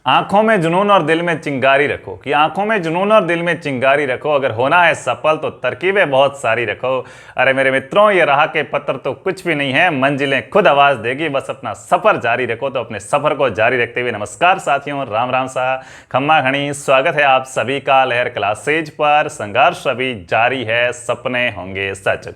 आंखों में जुनून और दिल में चिंगारी रखो, कि आंखों में जुनून और दिल में चिंगारी रखो, अगर होना है सफल तो तरकीबें बहुत सारी रखो। अरे मेरे मित्रों, ये राह के पत्थर तो कुछ भी नहीं है, मंजिलें खुद आवाज देगी, बस अपना सफर जारी रखो। तो अपने सफर को जारी रखते हुए नमस्कार साथियों, राम राम सा, खम्मा खणी, स्वागत है आप सभी का लहर क्लासेज पर। संघर्ष अभी जारी है, सपने होंगे सच।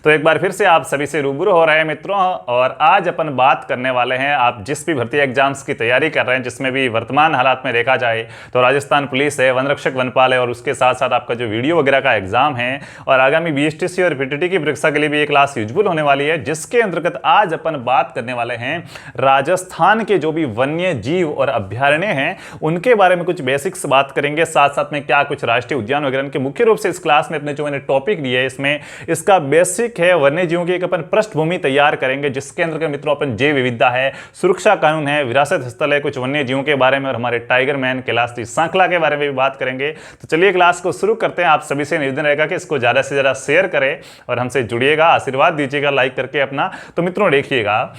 तो एक बार फिर से आप सभी से रूबरू हो रहे हैं मित्रों, और आज अपन बात करने वाले हैं, आप जिस भी भर्ती एग्जाम्स की तैयारी कर रहे हैं, जिसमें भी वर्तमान हालात में देखा जाए तो राजस्थान पुलिस है, वन रक्षक वनपाल है, और उसके साथ साथ आपका जो वीडियो वगैरह का एग्जाम है, और आगामी बीएसटीसी और पीटीटी की परीक्षा के लिए भी एक क्लास यूजफुल होने वाली है, जिसके अंतर्गत आज अपन बात करने वाले हैं राजस्थान के जो भी वन्य जीव और अभ्यारण्य हैं उनके बारे में कुछ बेसिक्स बात करेंगे। साथ साथ में क्या कुछ राष्ट्रीय उद्यान वगैरह के मुख्य रूप से इस क्लास में अपने जो मैंने टॉपिक लिए है, इसमें इसका बेसिक है वन्य जीवों की एक अपन पृष्ठभूमि तैयार करेंगे, जिसके अंतर्गत मित्रों अपन जैव विविधता है, सुरक्षा कानून है, विरासत स्थल है, कुछ वन्य जीवों के बारे में और हमारे टाइगर मैन कैलाश श्रृंखला के बारे में भी बात करेंगे। तो चलिए क्लास को शुरू करते हैं। आप सभी से निवेदन रहेगा कि इसको ज्यादा से ज्यादा शेयर करें और हमसे जुड़िएगा, आशीर्वाद दीजिएगा लाइक करके अपना। तो मित्रों देखिएगा,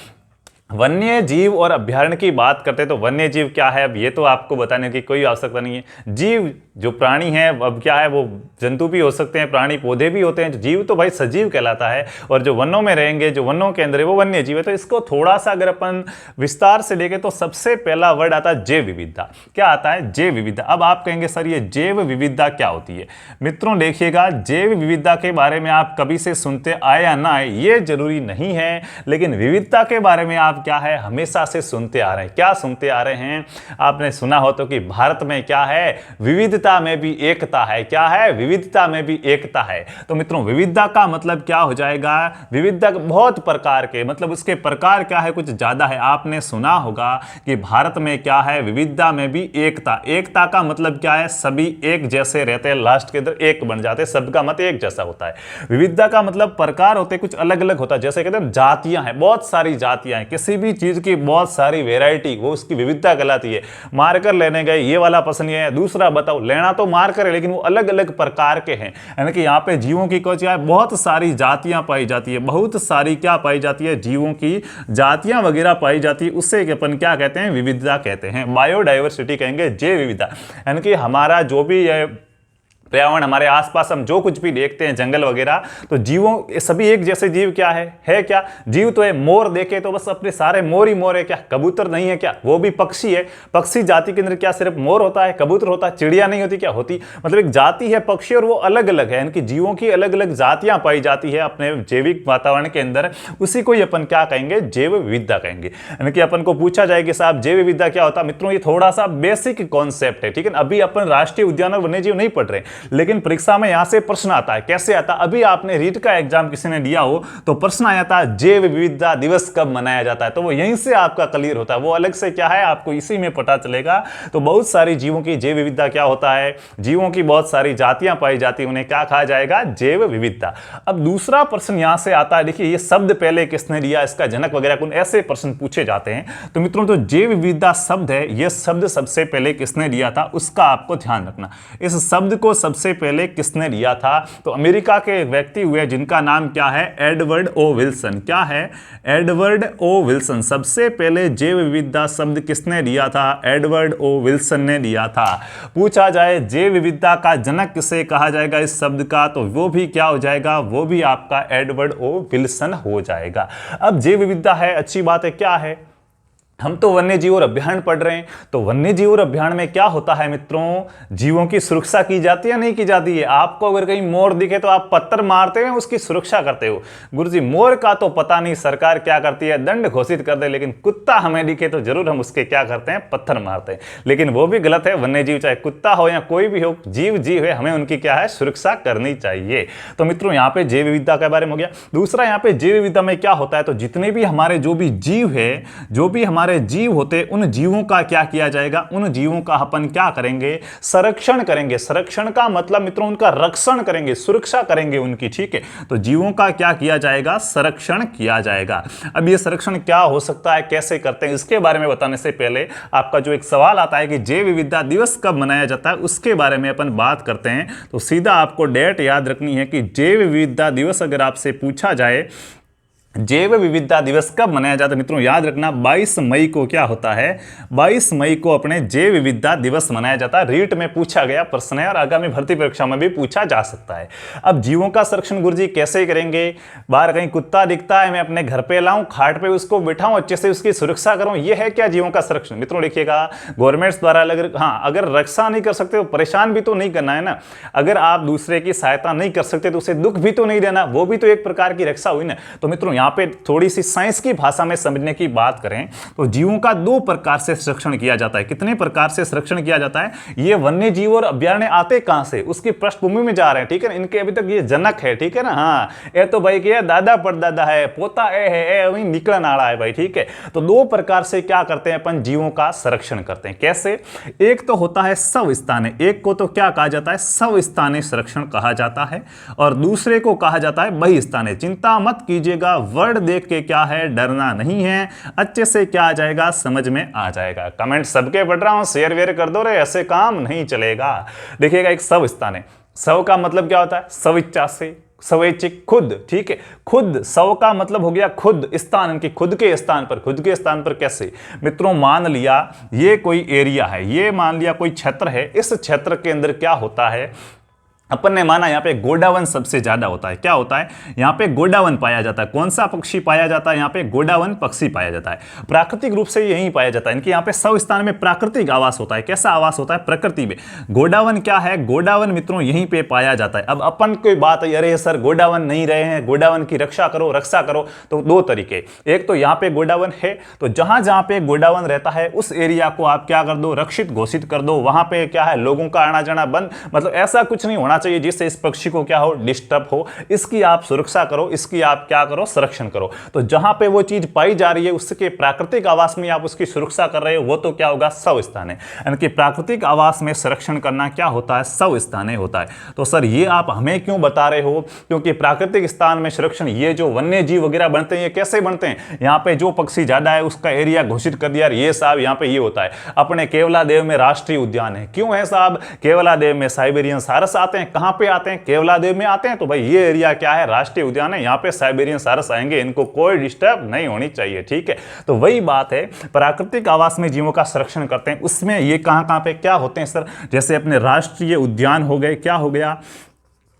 वन्य जीव और अभ्यारण्य की बात करते हैं तो वन्य जीव क्या है, अब ये तो आपको बताने की कोई आवश्यकता नहीं है। जीव जो प्राणी है, अब क्या है, वो जंतु भी हो सकते हैं, प्राणी पौधे भी होते हैं। जीव तो भाई सजीव कहलाता है, और जो वनों में रहेंगे, जो वनों के अंदर है, वो वन्य जीव है। तो इसको थोड़ा सा अगर अपन विस्तार से देखें तो सबसे पहला वर्ड आता है जैव विविधता। क्या आता है? जैव विविधता। अब आप कहेंगे सर ये जैव विविधता क्या होती है? मित्रों देखिएगा, जैव विविधता के बारे में आप कभी से सुनते आए या ना आए ये जरूरी नहीं है, लेकिन विविधता के बारे में आप क्या है हमेशा से सुनते आ रहे हैं। क्या सुनते आ रहे हैं? आपने सुना हो तो कि भारत में क्या है, विविधता में भी एकता है। क्या है? विविधता में भी एकता है। तो मित्रों विविधता का मतलब क्या हो जाएगा? विविधता बहुत प्रकार के, मतलब उसके प्रकार क्या है, कुछ ज्यादा है। आपने सुना होगा कि भारत में क्या है, विविधता में भी एकता। एकता का मतलब क्या है? सभी एक जैसे रहते हैं, लास्ट के अंदर एक बन जाते हैं, सबका मत एक जैसा होता है। विविधता का मतलब प्रकार होते हैं, कुछ अलग अलग होता है। जैसे कहते हैं जातियां हैं, बहुत सारी जातियां हैं, किसी भी चीज की बहुत सारी वेराइटी, वो उसकी विविधता कहलाती है। मारकर लेने गए, ये वाला पसंद है, दूसरा बताओ, लेना तो मारकर है लेकिन वो अलग अलग प्रकार के हैं। यानी कि यहाँ पे जीवों की कुछ बहुत सारी जातियां पाई जाती है, बहुत सारी क्या पाई जाती है, जीवों की जातियां वगैरह पाई जाती है। उससे अपन क्या कहते हैं, विविधता कहते हैं, बायोडाइवर्सिटी कहेंगे, जैव विविधता। यानी कि हमारा जो भी पर्यावरण, हमारे आसपास हम जो कुछ भी देखते हैं, जंगल वगैरह, तो जीवों सभी एक जैसे जीव क्या है क्या? जीव तो है। मोर देखे तो बस अपने सारे मोर ही मोर है क्या? कबूतर नहीं है क्या? वो भी पक्षी है। पक्षी जाति के अंदर क्या सिर्फ मोर होता है, कबूतर होता है, चिड़िया नहीं होती क्या? होती। मतलब एक जाति है पक्षी, और वो अलग अलग है। इनकी जीवों की अलग अलग जातियां पाई जाती है अपने जैविक वातावरण के अंदर। उसी को ही अपन क्या कहेंगे, जैव विविधता कहेंगे। यानी कि अपन को पूछा जाए कि साहब जैव विविधता क्या होता है? मित्रों ये थोड़ा सा बेसिक कॉन्सेप्ट है, ठीक है। अभी अपन राष्ट्रीय उद्यान और वन्य जीव नहीं पढ़ रहे, लेकिन परीक्षा में यहां से प्रश्न आता है। कैसे आता? अभी आपने रीट का एग्जाम किसी ने दिया हो तो प्रश्न आया था, जैव विविधता दिवस कब मनाया जाता है? तो वो यहीं से आपका क्लियर होता है। वो अलग से क्या है, आपको इसी में पता चलेगा। तो बहुत सारी जीवों की जैव विविधता क्या होता है, जीवों की बहुत सारी जातियां पाई जाती है, उन्हें क्या कहा जाएगा, जैव विविधता। अब दूसरा प्रश्न यहां से आता है, देखिए ये शब्द पहले किसने दिया, इसका जनक वगैरह कौन, ऐसे प्रश्न पूछे जाते हैं। तो मित्रों तो जैव विविधता शब्द है, यह शब्द सबसे पहले किसने दिया था उसका आपको ध्यान रखना। इस शब्द को सबसे पहले किसने लिया था? तो अमेरिका के एक व्यक्ति हुए जिनका नाम क्या है, एडवर्ड ओ विल्सन। क्या है? एडवर्ड ओ विल्सन। सबसे पहले जैव विविधता शब्द किसने लिया था? एडवर्ड ओ विल्सन ने लिया था। पूछा जाए जैव विविधता का जनक किसे कहा जाएगा इस शब्द का, तो वो भी क्या हो जाएगा, वो भी आपका एडवर्ड ओ विल्सन हो जाएगा। अब जैव विविधता है, अच्छी बात है। क्या है, हम तो वन्य जीव और अभ्यारण्य पढ़ रहे हैं, तो वन्य जीव और अभ्यारण्य में क्या होता है मित्रों, जीवों की सुरक्षा की जाती है नहीं की जाती है? आपको अगर कहीं मोर दिखे तो आप पत्थर मारते हैं, उसकी सुरक्षा करते हो। गुरुजी मोर का तो पता नहीं सरकार क्या करती है, दंड घोषित कर दे, लेकिन कुत्ता हमें दिखे तो जरूर हम उसके क्या करते हैं, पत्थर मारते हैं। लेकिन वो भी गलत है। वन्य जीव चाहे कुत्ता हो या कोई भी हो, जीव जीव है, हमें उनकी क्या है, सुरक्षा करनी चाहिए। तो मित्रों यहाँ पे जैव विविधता के बारे में हो गया। दूसरा यहाँ पे जैव विविधता में क्या होता है, तो जितने भी हमारे जो भी जीव है, जो भी हमारे जीव होते, उन जीवों का क्या किया जाएगा, उन जीवों का अपन क्या करेंगे, संरक्षण करेंगे। संरक्षण का मतलब मित्रों उनका रक्षण करेंगे, सुरक्षा करेंगे उनकी, ठीक है। तो जीवों का क्या किया जाएगा, संरक्षण किया जाएगा। अब ये संरक्षण क्या हो सकता है, कैसे करते हैं, इसके बारे में बताने से पहले आपका जो एक सवाल आता है कि जैव विविधता दिवस कब मनाया जाता है, उसके बारे में अपन बात करते हैं। तो सीधा आपको डेट याद रखनी है कि जैव विविधता दिवस अगर आपसे पूछा जाए जैव विविधता दिवस कब मनाया जाता है मित्रों, याद रखना 22 मई को क्या होता है, 22 मई को अपने जैव विविधता दिवस मनाया जाता है। रीट में पूछा गया प्रश्न है और आगामी भर्ती परीक्षा में भी पूछा जा सकता है। अब जीवों का संरक्षण गुरुजी कैसे करेंगे, बाहर कहीं कुत्ता दिखता है मैं अपने घर पे लाऊं, खाट पे उसको बिठाऊं, अच्छे से उसकी सुरक्षा करूं, ये है क्या जीवों का संरक्षण। मित्रों देखिएगा गवर्नमेंट द्वारा अगर रक्षा नहीं कर सकते तो परेशान भी तो नहीं करना है ना, अगर आप दूसरे की सहायता नहीं कर सकते तो उसे दुख भी तो नहीं देना, वो भी तो एक प्रकार की रक्षा हुई ना। तो मित्रों यहाँ पे थोड़ी सी साइंस की भाषा में समझने की बात करें तो जीवों का 2 प्रकार से संरक्षण किया जाता है। कितने प्रकार से संरक्षण किया जाता है, ये वन्य जीव और अभ्यारण्य आते कहां से, उसकी पृष्ठभूमि में जा रहे हैं, ठीक है ना, इनके अभी तक ये जनक है, ठीक है ना, हाँ ये तो भाई क्या दादा परदादा है, पोता है वही निकलन आ रहा है भाई, ठीक है। तो 2 प्रकार से क्या करते हैं अपन जीवों का संरक्षण करते हैं, कैसे, एक तो होता है सवस्थाने, एक को तो क्या कहा जाता है सवस्थाने संरक्षण कहा जाता है, और दूसरे को कहा जाता है बहिस्थाने। चिंता मत कीजिएगा, वर्ड देख के क्या है डरना नहीं है, अच्छे से क्या आ जाएगा समझ में आ जाएगा। कमेंट सबके पढ़ रहा हूं, शेयर वेयर कर दो रे, ऐसे काम नहीं चलेगा। देखिएगा एक सवस्थान है, सव का मतलब क्या होता है स्वेच्छा से, स्वैच्छिक खुद, ठीक है, खुद, सव का मतलब हो गया खुद, स्थान इनकी खुद के स्थान पर, खुद के स्थान पर कैसे मित्रों, मान लिया ये कोई एरिया है, ये मान लिया कोई क्षेत्र है, इस क्षेत्र के अंदर क्या होता है, अपन ने माना यहाँ पे गोडावन सबसे ज्यादा होता है, क्या होता है यहाँ पे गोडावन पाया जाता है। कौन सा पक्षी पाया जाता है यहाँ पे, गोडावन पक्षी पाया जाता है, प्राकृतिक रूप से यही पाया जाता है। इनके यहाँ पे स्वस्थान में प्राकृतिक आवास होता है, कैसा आवास होता है प्रकृति में। गोडावन क्या है, गोडावन मित्रों यहीं पे पाया जाता है। अब अपन कोई बात है अरे सर गोडावन नहीं रहे हैं, गोडावन की रक्षा करो, तो 2 तरीके, एक तो यहाँ पे गोडावन है तो जहां जहां पे गोडावन रहता है उस एरिया को आप क्या कर दो, रक्षित घोषित कर दो, वहां पे क्या है लोगों का आना जाना बंद, मतलब ऐसा कुछ नहीं होना चाहिए जिससे इस पक्षी को क्या हो डिस्टर्ब हो, इसकी आप सुरक्षा करो, इसकी आप क्या करो संरक्षण करो। तो जहां पे वो चीज पाई जा रही है उसके प्राकृतिक आवास में आप उसकी सुरक्षा कर रहे हो, वो तो क्या होगा सवस्थान है। यानी कि प्राकृतिक आवास में संरक्षण करना क्या होता है सवस्थान होता है। तो सर ये आप हमें क्यों बता रहे हो, क्योंकि प्राकृतिक स्थान में संरक्षण ये जो वन्य जीव वगैरह बनते हैं ये कैसे बनते हैं, यहाँ पे जो पक्षी ज्यादा है उसका एरिया घोषित कर दिया, ये साहब यहाँ पे ये होता है। अपने केवलादेव में राष्ट्रीय उद्यान है, क्यों है साहब, केवलादेव में साइबेरियन सारस आते हैं, कहां पे आते हैं केवलादेव में आते हैं, तो भाई ये एरिया क्या है राष्ट्रीय उद्यान है, यहाँ पे साइबेरियन सारस आएंगे, इनको कोई डिस्टर्ब नहीं होनी चाहिए, ठीक है। तो वही बात है प्राकृतिक आवास में जीवों का संरक्षण करते हैं, उसमें ये कहां पे क्या होते हैं सर, जैसे अपने राष्ट्रीय उद्यान हो गए, क्या हो गया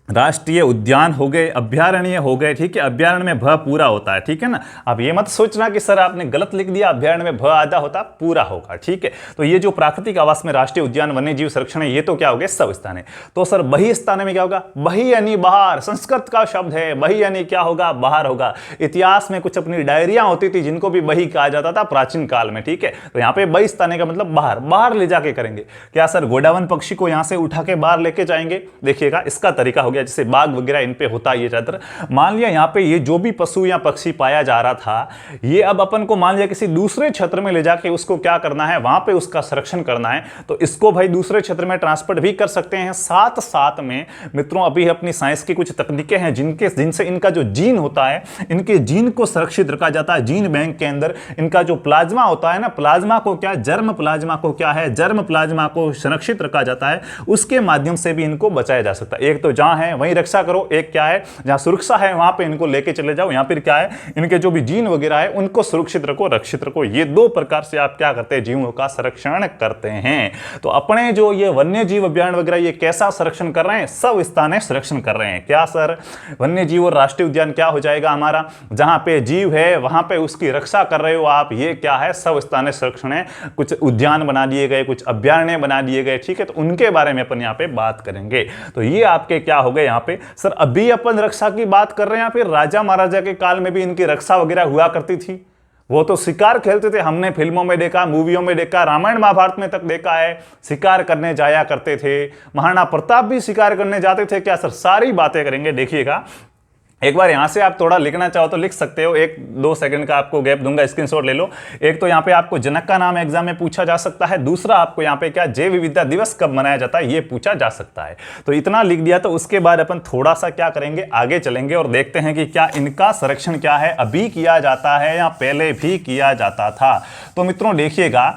राष्ट्रीय उद्यान हो गए, अभ्यारण्य हो गए, ठीक है, अभ्यारण्य में भ पूरा होता है, ठीक है ना। अब ये मत सोचना कि सर आपने गलत लिख दिया, अभ्यारण्य में भ आधा होता पूरा होगा, ठीक है। तो ये जो प्राकृतिक आवास में राष्ट्रीय उद्यान वन्य जीव संरक्षण है ये तो क्या हो गया सवस्थान है। तो सर बहिस्थान में क्या होगा, बहि यानी बाहर, संस्कृत का शब्द है, बहि यानी क्या होगा बाहर होगा। इतिहास में कुछ अपनी डायरियां होती थी जिनको भी बही कहा जाता था प्राचीन काल में, ठीक है। तो यहाँ पे बहिस्थान का मतलब बाहर, बाहर ले जाके करेंगे क्या सर, गोडावन पक्षी को यहाँ से उठा के बाहर लेके जाएंगे। देखिएगा इसका तरीका हो गया, जैसे बाघ वगैरह इन पे होता है ये ज्यादातर। मान लिया यहाँ पे ये जो भी पशु या पक्षी पाया जा रहा था ये अब अपन को मान लिया किसी दूसरे क्षेत्र में ले जाके उसको क्या करना है, वहां पे उसका संरक्षण करना है, तो इसको भाई दूसरे क्षेत्र में ट्रांसपोर्ट भी कर सकते हैं। साथ साथ में मित्रों अभी अपनी साइंस की कुछ तकनीकें हैं जिनसे इनका जो जीन होता है, इनके जीन को सुरक्षित रखा जाता है। जीन बैंक के अंदर इनका जो प्लाज्मा होता है ना, प्लाज्मा को क्या, जर्म प्लाज्मा को क्या है, जर्म प्लाज्मा को संरक्षित रखा जाता है, उसके माध्यम से भी इनको बचाया जा सकता है। एक तो जहां है वहीं रक्षा करो, एक क्या है जहां सुरक्षा है वहां पे इनको लेके चले जाओ, यहां पर क्या है इनके जो भी जीन वगैरह है उनको सुरक्षित रखो, रक्षित रखो। ये 2 प्रकार से आप क्या करते हैं, जीवों का संरक्षण करते हैं। तो अपने जो ये वन्य जीव अभ्यारण्य वगैरह ये कैसा संरक्षण कर रहे हैं, सवस्थानीय संरक्षण कर रहे हैं। क्या सर, वन्य जीव और राष्ट्रीय उद्यान क्या हो जाएगा हमारा, जहां पे जीव है वहां पे उसकी रक्षा कर रहे हो आप, ये क्या है सवस्थानीय संरक्षण है। कुछ उद्यान बना दिए गए, कुछ अभ्यारण्य बना दिए गए, ठीक है, तो उनके बारे में अपन यहाँ पे बात करेंगे। तो ये आपके क्या हो गए यहाँ पे सर, अभी अपन रक्षा की बात कर रहे हैं, फिर राजा महाराजा के काल में भी इनकी रक्षा वगैरह हुआ करती थी। वो तो शिकार खेलते थे, हमने फिल्मों में देखा, मूवियों में देखा, रामायण महाभारत में तक देखा है, शिकार करने जाया करते थे। महाराणा प्रताप भी शिकार करने जाते थे क्या सर, सारी बातें करेंगे। देखिएगा एक बार यहां से आप थोड़ा लिखना चाहो तो लिख सकते हो, 1-2 सेकंड का आपको गैप दूंगा, स्क्रीनशॉट ले लो। एक तो यहां पे आपको जनक का नाम एग्जाम में पूछा जा सकता है, दूसरा आपको यहां पे क्या जैव विविधता दिवस कब मनाया जाता है ये पूछा जा सकता है। तो इतना लिख दिया, तो उसके बाद अपन थोड़ा सा क्या करेंगे, आगे चलेंगे और देखते हैं कि क्या इनका संरक्षण क्या है, अभी किया जाता है या पहले भी किया जाता था। तो मित्रों देखिएगा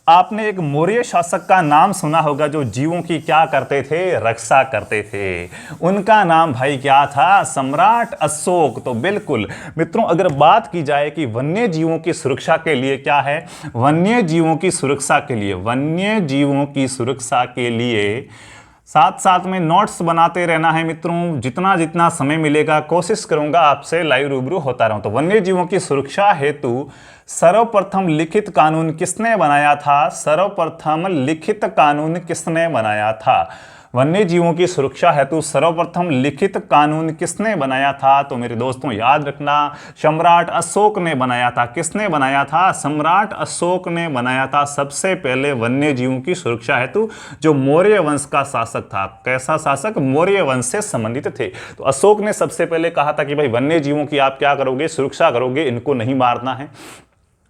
आपने एक मौर्य शासक का नाम सुना होगा जो जीवों की क्या करते थे, रक्षा करते थे। उनका नाम भाई क्या था, सम्राट अशोक। तो बिल्कुल मित्रों, अगर बात की जाए कि वन्य जीवों की सुरक्षा के लिए क्या है, वन्य जीवों की सुरक्षा के लिए, वन्य जीवों की सुरक्षा के लिए साथ साथ में नोट्स बनाते रहना है मित्रों। जितना जितना समय मिलेगा कोशिश करूंगा आपसे लाइव रूबरू होता रहूं। तो वन्य जीवों की सुरक्षा हेतु सर्वप्रथम लिखित कानून किसने बनाया था, सर्वप्रथम लिखित कानून किसने बनाया था, वन्य जीवों की सुरक्षा हेतु सर्वप्रथम लिखित कानून किसने बनाया था। तो मेरे दोस्तों याद रखना, सम्राट अशोक ने बनाया था। किसने बनाया था, सम्राट अशोक ने बनाया था सबसे पहले वन्य जीवों की सुरक्षा हेतु, जो मौर्य वंश का शासक था। कैसा शासक, मौर्य वंश से संबंधित थे। तो अशोक ने सबसे पहले कहा था कि भाई वन्य जीवों की आप क्या करोगे, सुरक्षा करोगे, इनको नहीं मारना है।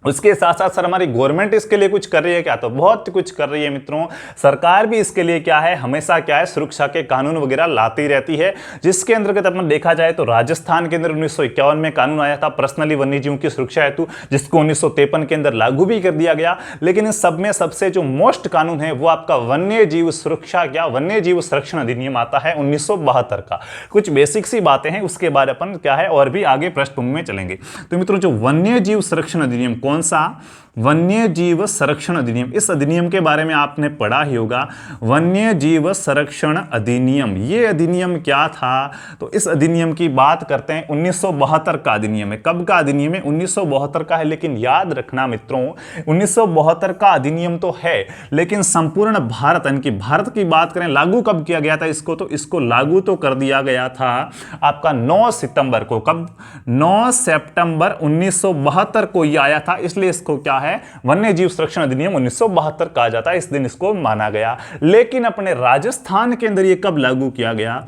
उसके साथ साथ सर हमारी गवर्नमेंट इसके लिए कुछ कर रही है क्या, तो बहुत कुछ कर रही है मित्रों। सरकार भी इसके लिए क्या है, हमेशा क्या है, सुरक्षा के कानून वगैरह लाती रहती है। जिसके अंतर्गत अपन देखा जाए तो राजस्थान के अंदर 1951 में कानून आया था पर्सनली वन्यजीवों की सुरक्षा हेतु, जिसको 1953 के अंदर लागू भी कर दिया गया। लेकिन इन सब में सबसे जो मोस्ट कानून है वो आपका वन्य जीव सुरक्षा, क्या वन्य जीव संरक्षण अधिनियम आता है 1972 का। कुछ बेसिक सी बातें हैं, उसके बाद अपन क्या है और भी आगे पृष्ठभूमि में चलेंगे। तो मित्रों जो वन्य जीव संरक्षण अधिनियम, कौन सा, वन्य जीव संरक्षण अधिनियम, इस अधिनियम के बारे में आपने पढ़ा ही होगा। वन्य जीव संरक्षण अधिनियम, ये अधिनियम क्या था, तो इस अधिनियम की बात करते हैं 1972 का अधिनियम है। कब का अधिनियम है, 1972 का है। लेकिन याद रखना मित्रों 1972 का अधिनियम तो है, लेकिन संपूर्ण भारत, यानी कि भारत की बात करें लागू कब किया गया था इसको, तो इसको लागू तो कर दिया गया था आपका 9 सितंबर को। कब, 9 सितंबर 1972 को ये आया था, इसलिए इसको क्या है, वन्य जीव संरक्षण अधिनियम 1972 कहा जाता है। इस दिन इसको माना गया। लेकिन अपने राजस्थान के अंदर ये कब लागू किया गया,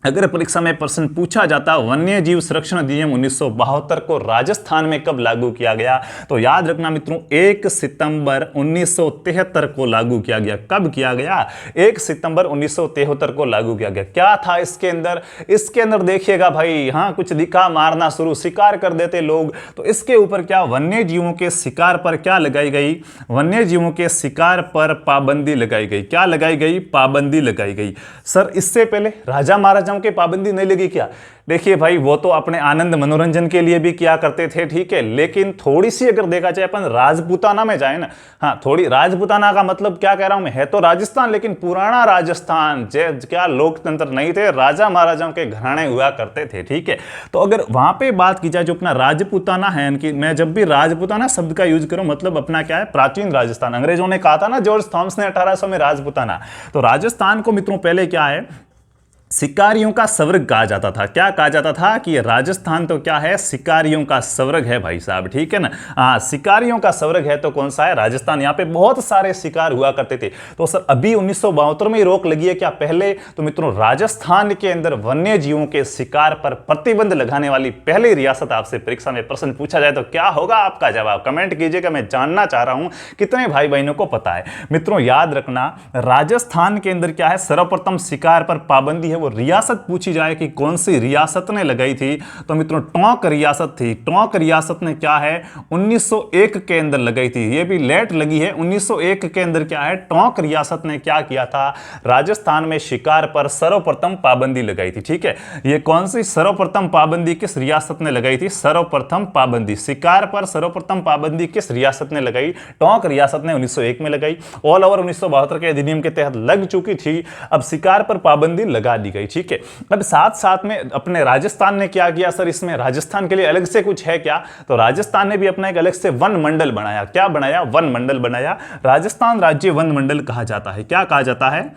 अगर परीक्षा में प्रश्न पूछा जाता वन्य जीव संरक्षण अधिनियम 1972 को राजस्थान में कब लागू किया गया, तो याद रखना मित्रों 1 सितंबर 1973 को लागू किया गया। कब किया गया, 1 सितंबर 1973 को लागू किया गया। क्या था इसके अंदर, इसके अंदर देखिएगा भाई, हाँ कुछ दिखा, मारना शुरू, शिकार कर देते लोग। तो इसके ऊपर क्या, वन्य जीवों के शिकार पर क्या लगाई गई, वन्य जीवों के शिकार पर पाबंदी लगाई गई। क्या लगाई गई, पाबंदी लगाई गई। सर इससे पहले राजा महाराजा के पाबंदी नहीं लगी क्या, देखिए भाई वो तो अपने आनंद मनोरंजन के लिए भी किया करते थे, ठीक है। लेकिन थोड़ी सी अगर देखा जाए अपन राजपूताना में जाए ना, हाँ थोड़ी, राजपूताना का मतलब क्या कह रहा हूं मैं, है तो राजस्थान लेकिन पुराना राजस्थान, क्या लोकतंत्र नहीं थे, राजा महाराजाओं के घराने हुआ करते थे, ठीक है। तो अगर वहां पे बात की जाए जो अपना राजपूताना है, यानी कि मैं जब भी राजपूताना शब्द का यूज करूं मतलब अपना क्या है, प्राचीन राजस्थान। अंग्रेजों ने कहा था ना जॉर्ज थॉमस ने 1800 में राजपूताना, तो राजस्थान को मित्रों पहले क्या है, शिकारियों का स्वर्ग कहा जाता था। क्या कहा जाता था कि राजस्थान तो क्या है, शिकारियों का स्वर्ग है भाई साहब, ठीक है ना। हाँ शिकारियों का स्वर्ग है तो कौन सा है, राजस्थान। यहाँ पे बहुत सारे शिकार हुआ करते थे। तो सर अभी 1972 में ही रोक लगी है क्या, पहले तो मित्रों राजस्थान के अंदर वन्य जीवों के शिकार पर प्रतिबंध लगाने वाली पहली रियासत। आपसे परीक्षा में प्रश्न पूछा जाए तो क्या होगा आपका जवाब, कमेंट कीजिएगा, मैं जानना चाह रहा हूं कितने भाई बहनों को पता है। मित्रों याद रखना राजस्थान के अंदर क्या है, सर्वप्रथम शिकार पर पाबंदी है। वो रियासत पूछी जाए कि कौन सी रियासत ने लगाई थी, तो मित्रों टोंक रियासत थी। टोंक रियासत ने क्या है 1901 के अंदर लगाई थी, ये भी लेट लगी है। 1901 के अंदर क्या है, टोंक रियासत ने क्या किया था, राजस्थान में शिकार पर सर्वप्रथम पाबंदी लगाई थी, ठीक है। ये कौन सी सर्वप्रथम पाबंदी किस रियासत ने लगाई थी, सर्वप्रथम पाबंदी शिकार पर सर्वप्रथम पाबंदी किस रियासत ने लगाई, टोंक रियासत ने 1901 में लगाई। ऑल ओवर 1972 के अधिनियम के तहत लग चुकी थी, अब शिकार पर पाबंदी लगा दी गई, ठीक है। अब साथ साथ में अपने राजस्थान ने क्या किया सर, इसमें राजस्थान के लिए अलग से कुछ है क्या, तो राजस्थान ने भी अपना एक अलग से वन मंडल बनाया। क्या बनाया, वन मंडल बनाया। राजस्थान राज्य वन मंडल कहा जाता है। क्या कहा जाता है,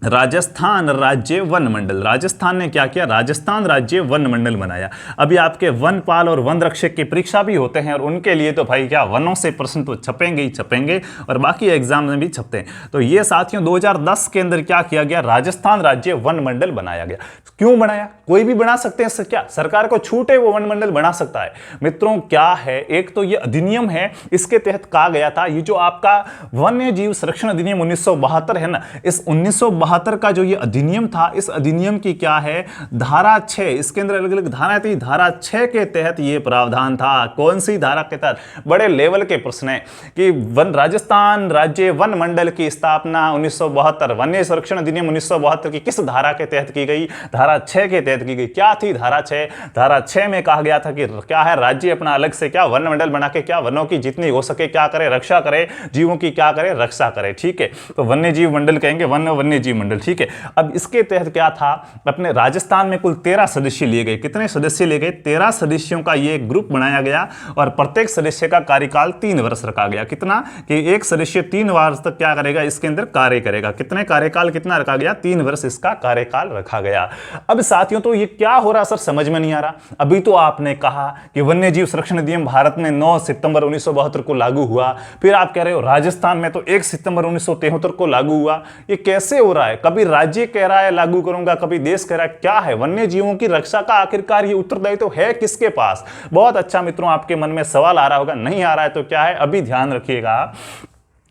राजस्थान राज्य वन मंडल। राजस्थान ने क्या किया, राजस्थान राज्य वन मंडल बनाया। अभी आपके वनपाल और वन रक्षक की परीक्षा भी होते हैं और उनके लिए तो भाई क्या वनों से प्रश्न तो छपेंगे ही छपेंगे और बाकी एग्जाम में भी छपते हैं। तो ये साथियों 2010 के अंदर क्या किया गया, राजस्थान राज्य वन मंडल बनाया गया। क्यों बनाया, कोई भी बना सकते हैं, क्या सरकार को छूट है वो वन मंडल बना सकता है। मित्रों क्या है, एक तो ये अधिनियम है, इसके तहत कहा गया था ये जो आपका वन्य जीव संरक्षण अधिनियम 1972 है ना, इस 1972 1972 का जो ये अधिनियम था, इस अधिनियम की क्या है धारा 6, इसके अंदर अलग अलग धाराएं थी, धारा 6 के तहत ये प्रावधान था। कौन सी धारा के तहत? बड़े लेवल के प्रश्न है कि राजस्थान राज्य वन मंडल की स्थापना 1972 वन्य संरक्षण अधिनियम 1972 की किस धारा के तहत की गई? धारा 6 के तहत की गई। क्या थी धारा 6? धारा 6 में कहा गया था कि क्या है, राज्य अपना अलग से क्या वन मंडल बना के क्या वनों की जितनी हो सके क्या करे, रक्षा करे, जीवों की क्या करे, रक्षा करे। ठीक है, तो वन्य जीव मंडल कहेंगे, वन्य जीव मंडल। ठीक है, अब इसके तहत क्या था, अपने राजस्थान में कुल 13 सदस्य लिए गए। कितने सदस्य लिए गए? 13 सदस्यों का ये ग्रुप बनाया गया और प्रत्येक सदस्य का कार्यकाल 3 वर्ष रखा गया। कितना कि एक सदस्य 3 वर्ष तक क्या करेगा, इसके अंदर कार्य करेगा। कितने कार्यकाल कितना रखा गया? 3 वर्ष इसका कार्यकाल रखा गया। अब साथियों, तो ये क्या हो रहा सर, समझ में नहीं आ रहा। अभी तो आपने कहा कि वन्य जीव संरक्षण अधिनियम भारत में 9 सितंबर 1972 को लागू हुआ, फिर आप कह रहे हो राजस्थान में तो 1 सितंबर 1973 को लागू हुआ। ये कैसे हो रहा है? कभी राज्य कह रहा है लागू करूंगा, कभी देश कह रहा है। क्या है वन्य जीवों की रक्षा का आखिरकार ये उत्तरदायित्व तो है किसके पास? बहुत अच्छा मित्रों, आपके मन में सवाल आ रहा होगा। नहीं आ रहा है तो क्या है, अभी ध्यान रखिएगा।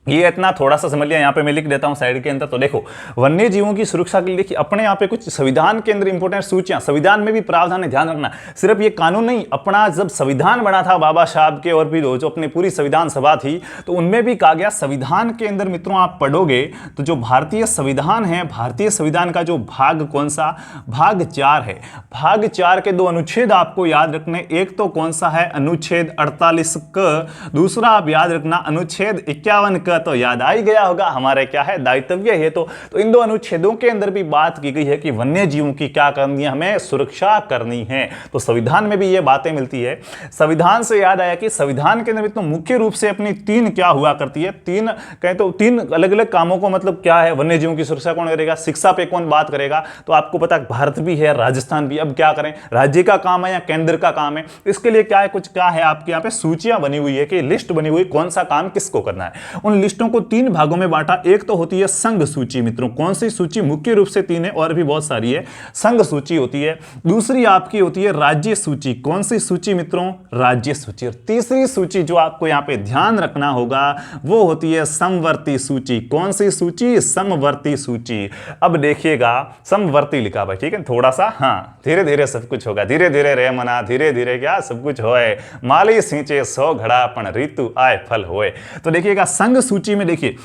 ये इतना थोड़ा सा समझ लिया, यहाँ पे मैं लिख देता हूँ साइड के अंदर। तो देखो, वन्य जीवों की सुरक्षा के लिए देखिए अपने यहाँ पे कुछ संविधान के अंदर इंपॉर्टेंट सूचियां, संविधान में भी प्रावधान है, ध्यान रखना। सिर्फ ये कानून नहीं, अपना जब संविधान बना था बाबा साहब के और भी जो अपनी पूरी संविधान सभा थी, तो उनमें भी कहा गया, संविधान के अंदर मित्रों आप पढ़ोगे तो जो भारतीय संविधान है, भारतीय संविधान का जो भाग कौन सा, भाग 4 है। भाग 4 के 2 अनुच्छेद आपको याद रखने। एक तो कौन सा है, अनुच्छेद 48 क, दूसरा आप याद रखना अनुच्छेद 51 क। तो याद आ ही गया होगा, हमारे क्या है दायित्व है। तो इन 2 अनुच्छेदों के अंदर भी बात की गई है कि वन्य जीवों की क्या करनी है, हमें सुरक्षा करनी है। तो संविधान में भी ये बातें मिलती है। संविधान से याद आया कि संविधान के अंदर तो मुख्य रूप से अपनी 3 क्या हुआ करती है, 3 कहें तो 3 अलग अलग कामों को, मतलब क्या है, वन्य जीवों की सुरक्षा कौन करेगा, शिक्षा पे कौन बात करेगा। तो आपको पता है भारत भी है, राजस्थान भी। अब क्या करें, राज्य का काम है या केंद्र का काम है? इसके लिए क्या है, कुछ क्या है आपके यहाँ पे सूचियां बनी हुई है कि लिस्ट बनी हुई, कौन सा काम किसको करना है। उन लिस्टों को 3 भागों में बांटा। एक तो होती है संघ सूची मित्रों। कौन सी सूची? मुख्य रूप से 3 है, और भी बहुत सारी है। संघ सूची होती है। दूसरी आपकी होती है राज्य सूची। कौन सी सूची मित्रों? राज्य सूची। और तीसरी सूची जो आपको यहां पे ध्यान रखना होगा वो होती है समवर्ती सूची। कौन सी सूची? समवर्ती सूची। अब देखिएगा, समवर्ती लिखा भाई, ठीक है, थोड़ा सा, हाँ, धीरे धीरे सब कुछ होगा, धीरे धीरे रे मना, धीरे धीरे क्या सब कुछ होए, माली सींचे 100 घड़ा, पण ऋतु आए फल होए। तो देखिएगा संघ सूची में देखिए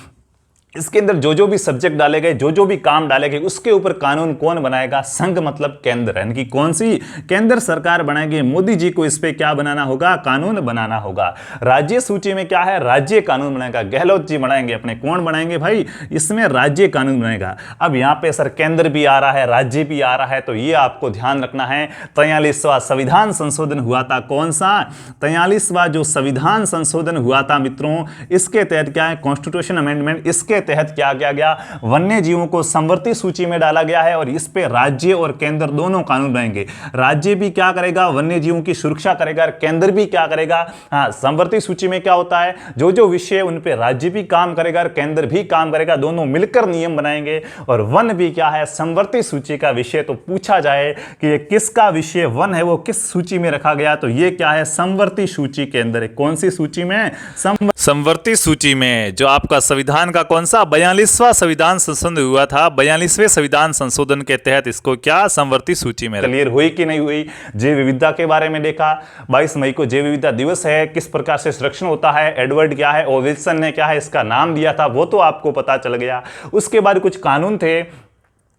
इसके अंदर जो भी सब्जेक्ट डाले गए, जो भी काम डाले गए, उसके ऊपर कानून कौन बनाएगा? संघ मतलब केंद्र, यानी कि कौन सी? केंद्र सरकार बनाएगी। मोदी जी को इस पे क्या बनाना होगा? कानून बनाना होगा। राज्य सूची में क्या है? राज्य कानून बनाएगा, गहलोत जी बनाएंगे अपने। कौन बनाएंगे भाई? इसमें राज्य कानून बनाएगा। अब यहाँ पे सर केंद्र भी आ रहा है, राज्य भी आ रहा है, तो ये आपको ध्यान रखना है। 43वां संविधान संशोधन हुआ था। कौन सा? 43वां जो संविधान संशोधन हुआ था मित्रों, इसके तहत क्या है? Constitution amendment. इसके तहत क्या किया गया? वन्य जीवों को समवर्ती सूची में डाला गया है और इस पे राज्य और केंद्र दोनों कानून बनेंगे। राज्य भी क्या करेगा? वन्य जीवों की सुरक्षा करेगा। केंद्र भी क्या करेगा? हाँ, समवर्ती सूची में क्या होता है, जो विषय उन पे राज्य भी काम करेगा और केंद्र भी काम करेगा, दोनों मिलकर नियम बनाएंगे। और वन भी क्या है? समवर्ती सूची का विषय। तो पूछा जाए कि ये किसका विषय वन है, वो किस सूची में रखा गया, तो ये क्या है? समवर्ती सूची के अंदर है। कौन सी सूची में? समवर्ती सूची में। जो आपका संविधान का कौन सा 42वां संविधान संशोधन हुआ था, 42वें संविधान संशोधन के तहत इसको क्या समवर्ती सूची में। क्लियर हुई कि नहीं हुई? जैव विविधता के बारे में देखा, 22 मई को जैव विविधता दिवस है, किस प्रकार से संरक्षण होता है, एडवर्ड क्या है, ओविल्सन ने क्या है इसका नाम दिया था, वो तो आपको पता चल गया। उसके बाद कुछ कानून थे,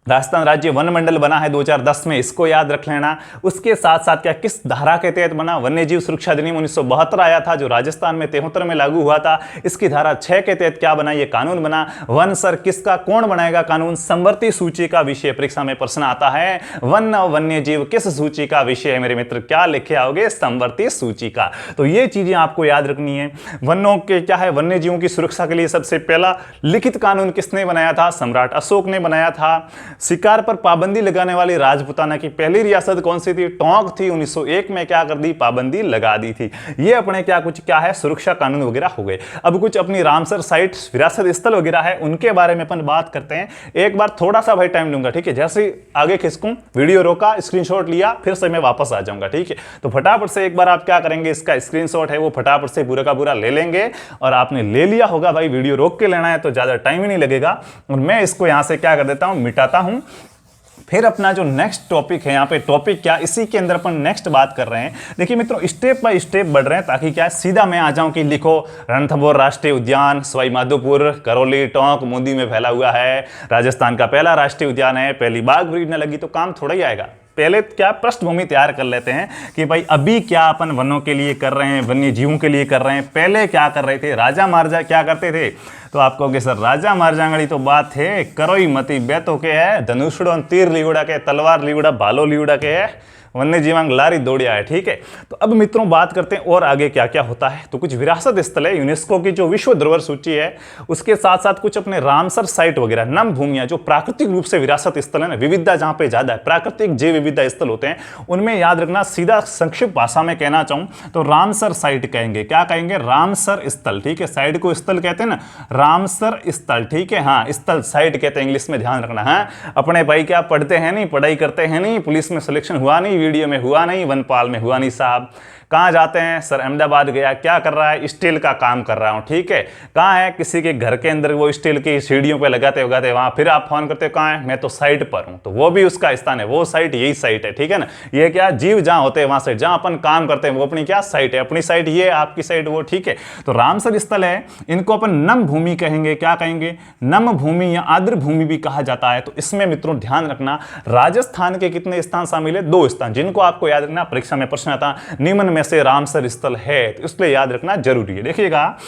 राजस्थान राज्य वन मंडल बना है 2010 में, इसको याद रख लेना। उसके साथ साथ क्या किस धारा के तहत बना? वन्य जीव सुरक्षा अधिनियम 1972 आया था जो राजस्थान में 73 में लागू हुआ था, इसकी धारा 6 के तहत क्या बना? ये कानून बना। वन सर किसका, कौन बनाएगा कानून? समवर्ती सूची का विषय। परीक्षा में प्रश्न आता है वन और वन्य जीव किस सूची का विषय है मेरे मित्र? क्या लिखे आओगे? समवर्ती सूची का। तो ये चीजें आपको याद रखनी है। वनों के क्या है, वन्य जीवों की सुरक्षा के लिए सबसे पहला लिखित कानून किसने बनाया था? सम्राट अशोक ने बनाया था। शिकार पर पाबंदी लगाने वाली राजपूताना की पहली रियासत कौन सी थी? टोंक थी। 1901 में क्या कर दी? पाबंदी लगा दी थी। ये अपने क्या है सुरक्षा कानून वगैरह हो गए। अब कुछ अपनी रामसर साइट विरासत स्थल वगैरह है उनके बारे में अपन बात करते हैं। एक बार थोड़ा सा भाई टाइम लूंगा, ठीक है। जैसे ही आगे खिसकूं, वीडियो रोका, स्क्रीनशॉट लिया, फिर से मैं वापस आ जाऊंगा, ठीक है। तो फटाफट से एक बार आप क्या करेंगे, इसका स्क्रीनशॉट है वो फटाफट से पूरा का पूरा ले लेंगे। और आपने ले लिया होगा, भाई वीडियो रोक के लेना है तो ज्यादा टाइम ही नहीं लगेगा। और मैं इसको यहां से क्या कर देता हूं, मिटाता हूं। फिर अपना जो नेक्स्ट टॉपिक है, यहाँ पे टॉपिक क्या, इसी के अंदर अपन नेक्स्ट बात कर रहे हैं। देखिए मित्रों, स्टेप बाय स्टेप बढ़ रहे हैं ताकि क्या सीधा मैं आ जाऊं कि लिखो रणथंभौर राष्ट्रीय उद्यान सवाई माधोपुर करौली टोंक बूंदी में फैला हुआ है, राजस्थान का पहला राष्ट्रीय उद्यान है, पहली बाघ ब्रीड न लगी, तो काम थोड़ा ही आएगा। पहले क्या पृष्ठभूमि तैयार कर लेते हैं कि भाई अभी क्या अपन वनों के लिए कर रहे हैं, वन्य जीवों के लिए कर रहे हैं, पहले क्या कर रहे थे, राजा महाराजा क्या करते थे। तो आप कहोगे सर राजा महाराजा तो बात है करोई मती बेतो के है, धनुषड़ो तीर लिगुड़ा के, तलवार लिगुड़ा भालो लिगुड़ा के है, वन्य जीवांग लारी दौड़िया है, ठीक है। तो अब मित्रों बात करते हैं और आगे क्या क्या होता है। तो कुछ विरासत स्थल है, यूनेस्को की जो विश्व धरोहर सूची है, उसके साथ साथ कुछ अपने रामसर साइट वगैरह, नम भूमियां जो प्राकृतिक रूप से विरासत स्थल है ना, विविधता जहां पे ज्यादा है, प्राकृतिक जैव विविधता स्थल होते हैं, उनमें याद रखना। सीधा संक्षिप्त भाषा में कहना चाहूं तो रामसर साइट कहेंगे। क्या कहेंगे? रामसर स्थल, ठीक है। साइट को स्थल कहते हैं ना, रामसर स्थल, ठीक है। हाँ, स्थल साइट कहते हैं इंग्लिश में, ध्यान रखना है। अपने भाई क्या पढ़ते हैं नहीं, पढ़ाई करते हैं नहीं, पुलिस में सिलेक्शन हुआ नहीं, वीडियो में हुआ नहीं, वनपाल में हुआ नहीं साहब। कहाँ जाते हैं? सर अहमदाबाद गया। क्या कर रहा है? स्टील का काम कर रहा हूँ, ठीक है। कहाँ है? किसी के घर के अंदर वो स्टील की सीढ़ियों पे लगाते वहाँ, फिर आप फोन करते हो कहाँ है? मैं तो साइट पर हूँ। तो वो भी उसका स्थान है, वो साइट यही साइट है, ठीक है ना। ये क्या जीव जहाँ होते हैं वहां साइट, जहाँ अपन काम करते हैं वो अपनी क्या साइट है, अपनी साइट ये, आपकी साइट वो, ठीक है। तो रामसर स्थल है, इनको अपन नम भूमि कहेंगे। क्या कहेंगे? नम भूमि या आर्द्र भूमि भी कहा जाता है। तो इसमें मित्रों ध्यान रखना, राजस्थान के कितने स्थान शामिल है? 2 स्थान, जिनको आपको याद रखना, परीक्षा में प्रश्न आता निम्न में से रामसर स्थल है, तो इसलिए याद रखना जरूरी है। देखिएगा,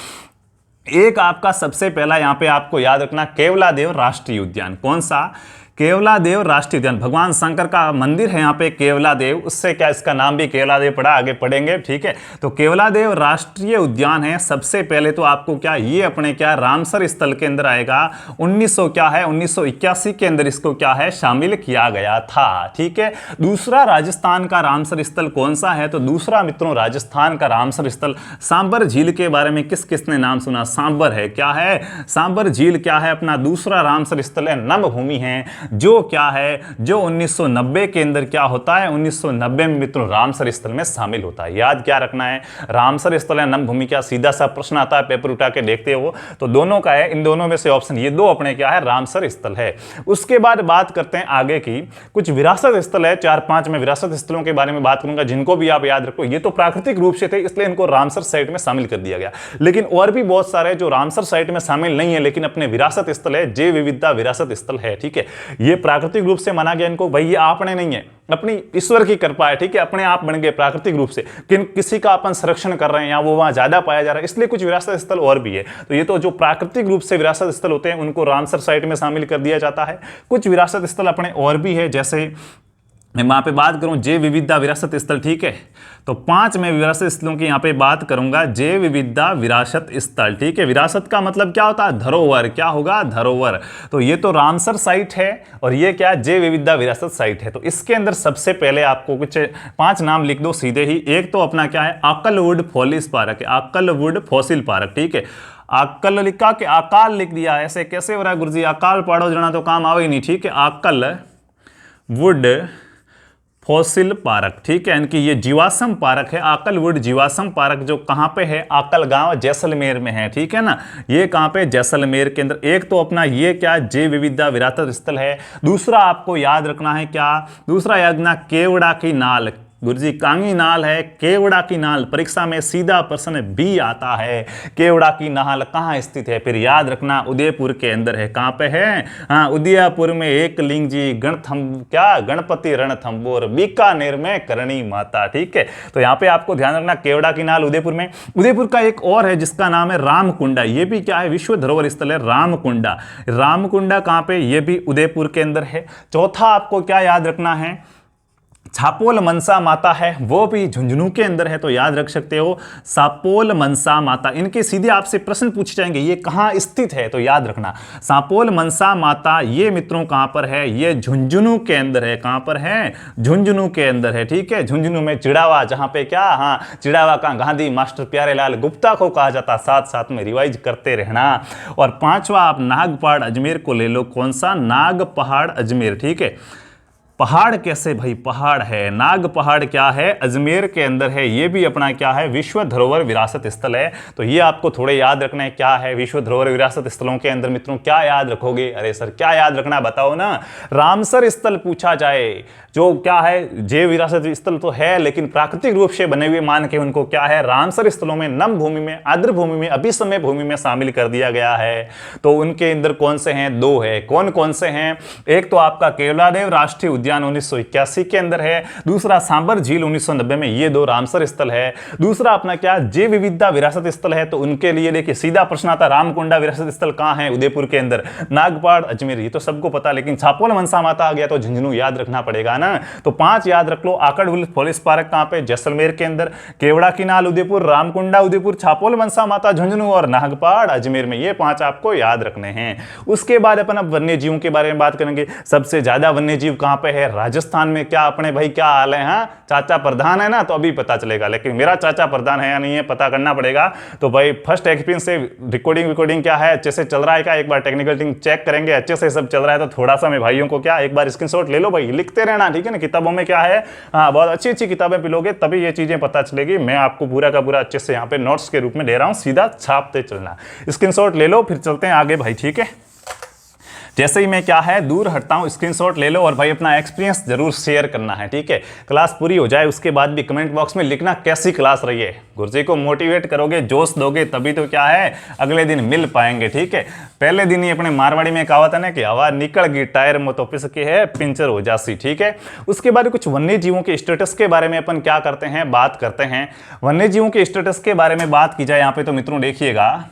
एक आपका सबसे पहला यहां पे आपको याद रखना केवलादेव राष्ट्रीय उद्यान। कौन सा? केवलादेव राष्ट्रीय उद्यान। भगवान शंकर का मंदिर है यहाँ पे केवलादेव, उससे क्या इसका नाम भी केवलादेव पड़ा, आगे पढ़ेंगे, ठीक है। तो केवलादेव राष्ट्रीय उद्यान है। सबसे पहले तो आपको क्या, ये अपने क्या रामसर स्थल के अंदर आएगा। 1981 के अंदर इसको क्या है शामिल किया गया था, ठीक है। दूसरा राजस्थान का रामसर स्थल कौन सा है? तो दूसरा मित्रों राजस्थान का रामसर स्थल सांबर झील के बारे में किस किसने नाम सुना? सांबर है, क्या है? सांबर झील क्या है अपना दूसरा रामसर स्थल है, नम भूमि है, जो क्या है, जो 1990 के अंदर क्या होता है, 1990 में मित्रों रामसर स्थल में शामिल होता है। याद क्या रखना है? रामसर स्थल है, नम भूमि क्या, सीधा सा प्रश्न आता है, पेपर उठा के देखते हो तो दोनों का है, इन दोनों में से ऑप्शन ये 2 अपने क्या है रामसर स्थल है। उसके बाद बात करते हैं आगे की, कुछ विरासत स्थल है, 4-5 में विरासत स्थलों के बारे में बात करूंगा, जिनको भी आप याद रखो। ये तो प्राकृतिक रूप से थे, इसलिए इनको रामसर साइट में शामिल कर दिया गया, लेकिन और भी बहुत सारे जो रामसर साइट में शामिल नहीं है, लेकिन अपने विरासत स्थल है, जैव विविधता विरासत स्थल है, ठीक है। ये प्राकृतिक रूप से माना गया इनको, भाई ये आपने नहीं है, अपनी ईश्वर की कृपा है, ठीक है। अपने आप बन गए प्राकृतिक रूप से, किसी का अपन संरक्षण कर रहे हैं या वो वहां ज्यादा पाया जा रहा है, इसलिए कुछ विरासत स्थल और भी है। तो ये तो जो प्राकृतिक रूप से विरासत स्थल होते हैं उनको रामसर साइट में शामिल कर दिया जाता है। कुछ विरासत स्थल अपने और भी है, जैसे मैं वहां पे बात करूं जैव विविधता विरासत स्थल, ठीक है। तो 5 में विरासत स्थलों की यहां पे बात करूंगा, जैव विविधता विरासत स्थल, ठीक है। विरासत का मतलब क्या होता है? धरोहर। क्या होगा? धरोहर। तो ये तो रामसर साइट है और ये क्या, जैव विविधता विरासत साइट है। तो इसके अंदर सबसे पहले आपको कुछ 5 नाम लिख दो सीधे ही। एक तो अपना क्या है, आकलवुड फॉसिल पार्क है, आकलवुड फॉसिल पार्क, ठीक है। आकल लिखा के आकाल लिख दिया, ऐसे कैसे हो रहा है गुरुजी? आकाल पढ़ो जना तो काम आओ ही नहीं, ठीक है। आकल वुड फॉसिल पार्क, ठीक है। इनकी ये जीवाश्म पार्क है, आकलवुड जीवाश्म पार्क, जो कहाँ पे है? आकल गांव जैसलमेर में है, ठीक है ना। ये कहाँ पे? जैसलमेर के अंदर। एक तो अपना ये क्या, जैव विविधता विरासत स्थल है। दूसरा आपको याद रखना है क्या? दूसरा याद रखना केवड़ा की नाल, गुरुजी कांगी नाल है, केवड़ा की नाल। परीक्षा में सीधा प्रश्न भी आता है, केवड़ा की नाल कहाँ स्थित है? फिर याद रखना उदयपुर के अंदर है। कहाँ पे है? हाँ, उदयपुर में एक लिंग जी गणपति रणथंबोर, बीकानेर में करणी माता, ठीक है। तो यहाँ पे आपको ध्यान रखना केवड़ा की नाल उदयपुर में। उदयपुर का एक और है जिसका नाम है रामकुंडा, ये भी क्या है? विश्व धरोहर स्थल है, रामकुंडा। रामकुंडा कहाँ पे? ये भी उदयपुर के अंदर है। चौथा आपको क्या याद रखना है? छापोल मनसा माता है वो भी झुंझुनू के अंदर है, तो याद रख सकते हो सापोल मनसा माता। इनके सीधे आपसे प्रश्न पूछे जाएंगे ये कहाँ स्थित है, तो याद रखना सापोल मनसा माता ये मित्रों कहाँ पर है, ये झुंझुनू के अंदर है। कहाँ पर है, झुंझुनू के अंदर है, ठीक है। झुंझुनू में चिड़ावा, जहाँ पे क्या, हाँ चिड़ावा का गांधी मास्टर प्यारेलाल गुप्ता को कहा जाता, साथ साथ में रिवाइज करते रहना। और पांचवा आप नागपहाड़ अजमेर को ले लो, कौन सा, नागपहाड़ अजमेर, ठीक है। पहाड़ कैसे भाई, पहाड़ है, नाग पहाड़ क्या है, अजमेर के अंदर है, ये भी अपना क्या है, विश्व धरोहर विरासत स्थल है। तो ये आपको थोड़े याद रखना है, क्या है विश्व धरोहर विरासत स्थलों के अंदर मित्रों क्या याद रखोगे, अरे सर क्या याद रखना बताओ ना। रामसर स्थल पूछा जाए, जो क्या है जैव विरासत स्थल तो है लेकिन प्राकृतिक रूप से बने हुए मान के उनको क्या है, रामसर स्थलों में नम भूमि में, आर्द्र भूमि में, अभिसमय भूमि में शामिल कर दिया गया है। तो उनके अंदर कौन से हैं, दो है, कौन कौन से हैं, एक तो आपका केवलादेव राष्ट्रीय उद्यान 1981 के अंदर है, दूसरा सांबर झील 1990 में, ये दो रामसर स्थल है। दूसरा अपना क्या जैव विविधता विरासत स्थल है, तो उनके लिए देखिए सीधा प्रश्न आता, रामकुंडा विरासत स्थल कहां है, उदयपुर के अंदर, नागपहाड़ अजमेर, ये तो सबको पता, लेकिन छापोल मनसा माता आ गया तो झुंझुनू याद रखना पड़ेगा ना। तो 5 याद रख लो, आकड़ वुल्फ फॉरेस्ट पार्क कहां पे, जैसलमेर के अंदर, केवड़ा किनाल उदयपुर, रामकुंडा उदयपुर, छापोल मनसा माता झुंझुनू और नागपहाड़ अजमेर में, ये 5 आपको याद रखने हैं। उसके बाद अपन अब वन्य जीवों के बारे में बात करेंगे। सबसे ज्यादा वन्य जीव कहां पे है, राजस्थान में। क्या अपने भाई क्या हाल है, हाँ चाचा प्रधान है ना, तो अभी पता चलेगा, लेकिन मेरा चाचा प्रधान है या नहीं है पता करना पड़ेगा। तो भाई फर्स्ट एक्सपीरियंस से रिकॉर्डिंग क्या है, अच्छे से चल रहा है क्या, एक बार टेक्निकल टीम चेक करेंगे, अच्छे से सब चल रहा है तो थोड़ा सा मैं भाइयों को क्या एक बार स्क्रीनशॉट ले लो भाई, लिखते रहना, ठीक है ना। किताबों में क्या है, हाँ बहुत अच्छी अच्छी किताबें पिलोगे तभी ये चीजें पता चलेगी। मैं आपको पूरा का पूरा अच्छे से यहाँ पे नोट्स के रूप में दे रहा हूँ, सीधा छापते चलना, स्क्रीनशॉट ले लो, फिर चलते हैं आगे भाई, ठीक है। जैसे ही मैं क्या है दूर हटता हूं, स्क्रीनशॉट ले लो और भाई अपना एक्सपीरियंस जरूर शेयर करना है, ठीक है। क्लास पूरी हो जाए उसके बाद भी कमेंट बॉक्स में लिखना कैसी क्लास रही है। गुरुजी को मोटिवेट करोगे, जोश दोगे तभी तो क्या है अगले दिन मिल पाएंगे, ठीक है। पहले दिन ही अपने मारवाड़ी में कहावत है ना कि हवा निकल गई टायर में तो पिसके है पिंचर हो जासी, ठीक है। उसके बाद कुछ वन्य जीवों के स्टेटस के बारे में अपन क्या करते हैं, बात करते हैं। वन्य जीवों के स्टेटस के बारे में बात की जाए यहाँ पे तो मित्रों देखिएगा,